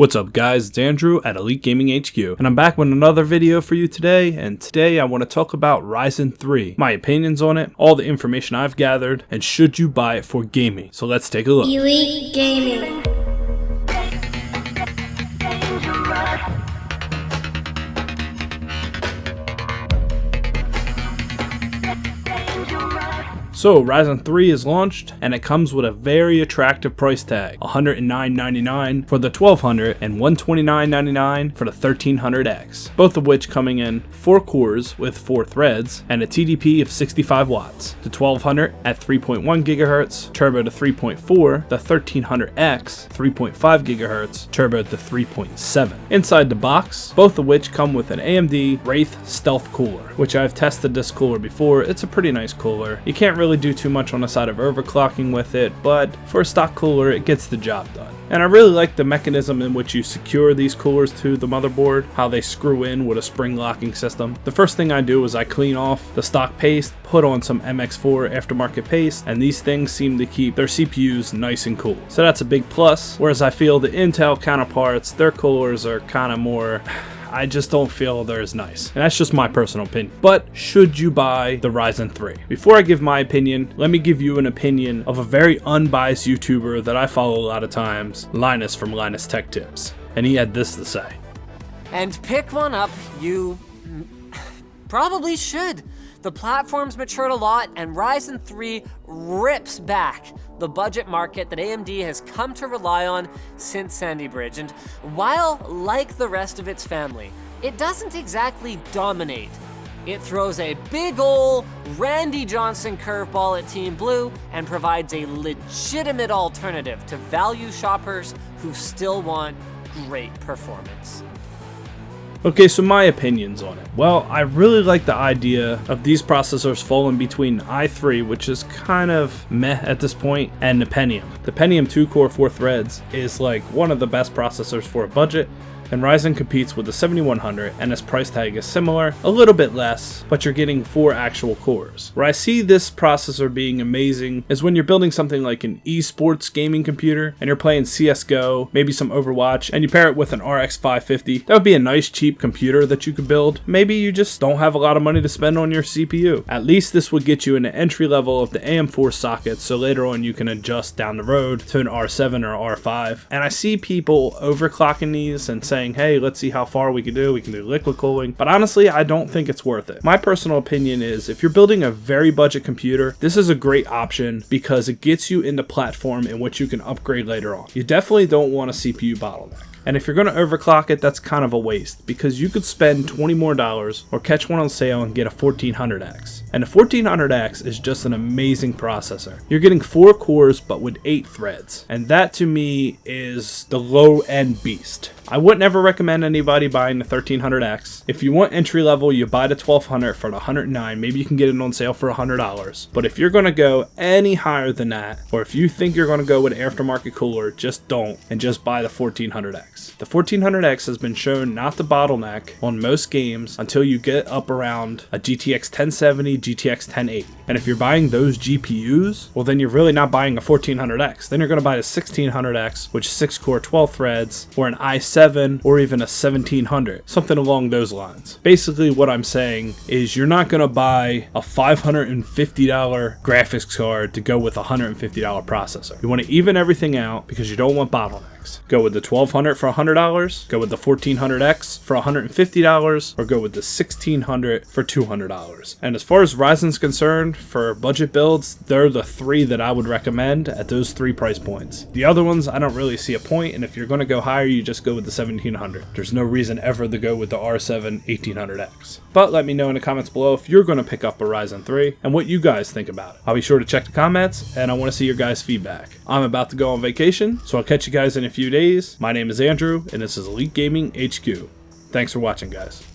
What's up guys, it's Andrew at Elite Gaming HQ, and I'm back with another video for you today, and today I want to talk about Ryzen 3, my opinions on it, all the information I've gathered, and should you buy it for gaming. So let's take a look. Elite Gaming. So Ryzen 3 is launched, and it comes with a very attractive price tag, $109.99 for the 1200 and $129.99 for the 1300X, both of which coming in 4 cores with 4 threads and a TDP of 65 watts. The 1200 at 3.1 GHz, turbo to 3.4, the 1300X 3.5 GHz, turbo to 3.7. Inside the box, both of which come with an AMD Wraith Stealth cooler, which I've tested this cooler before. It's a pretty nice cooler. You can't really do too much on the side of overclocking with it, but for a stock cooler it gets the job done. And I really like the mechanism in which you secure these coolers to the motherboard, how they screw in with a spring locking system. The first thing I do is I clean off the stock paste, put on some MX4 aftermarket paste, and these things seem to keep their CPUs nice and cool. So that's a big plus, whereas I feel the Intel counterparts, their coolers are kind of more... I just don't feel they're as nice. And that's just my personal opinion. But should you buy the Ryzen 3? Before I give my opinion, let me give you an opinion of a very unbiased YouTuber that I follow a lot of times, Linus from Linus Tech Tips. And he had this to say. And pick one up, you probably should. The platform's matured a lot, and Ryzen 3 rips back the budget market that AMD has come to rely on since Sandy Bridge. And while, like the rest of its family, it doesn't exactly dominate, it throws a big ol' Randy Johnson curveball at Team Blue and provides a legitimate alternative to value shoppers who still want great performance. Okay, so my opinions on it. Well, I really like the idea of these processors falling between i3, which is kind of meh at this point, and the Pentium. The Pentium 2 core 4 threads is like one of the best processors for a budget, and Ryzen competes with the 7100, and its price tag is similar, a little bit less, but you're getting 4 actual cores. Where I see this processor being amazing is when you're building something like an esports gaming computer, and you're playing CSGO, maybe some Overwatch, and you pair it with an RX 550. That would be a nice cheap computer that you could build. Maybe you just don't have a lot of money to spend on your CPU. At least this would get you in the entry level of the AM4 socket, so later on you can adjust down the road to an R7 or R5. And I see people overclocking these and saying, hey, let's see how far we can do liquid cooling, but honestly I don't think it's worth it. My personal opinion is if you're building a very budget computer, this is a great option because it gets you in the platform in which you can upgrade later on. You definitely don't want a CPU bottleneck. And if you're going to overclock it, that's kind of a waste because you could spend $20 more or catch one on sale and get a 1400X. And the 1400X is just an amazing processor. You're getting 4 cores but with 8 threads. And that to me is the low end beast. I would never recommend anybody buying the 1300X. If you want entry level, you buy the 1200 for the $109. Maybe you can get it on sale for $100. But if you're going to go any higher than that, or if you think you're going to go with an aftermarket cooler, just don't and just buy the 1400X. The 1400X has been shown not to bottleneck on most games until you get up around a GTX 1070, GTX 1080. And if you're buying those GPUs, well then you're really not buying a 1400X. Then you're going to buy a 1600X, which is 6 core 12 threads, or an i7, or even a 1700, something along those lines. Basically what I'm saying is you're not going to buy a $550 graphics card to go with a $150 processor. You want to even everything out because you don't want bottlenecks. Go with the 1200 for $100, go with the 1400X for $150, or go with the 1600 for $200. And as far as Ryzen's concerned, for budget builds, they're the 3 that I would recommend at those 3 price points. The other ones, I don't really see a point, and if you're going to go higher, you just go with the 1700. There's no reason ever to go with the R7 1800X. But let me know in the comments below if you're going to pick up a Ryzen 3 and what you guys think about it. I'll be sure to check the comments, and I want to see your guys' feedback. I'm about to go on vacation, so I'll catch you guys in a few days. My name is Andrew, and this is Elite Gaming HQ. Thanks for watching, guys.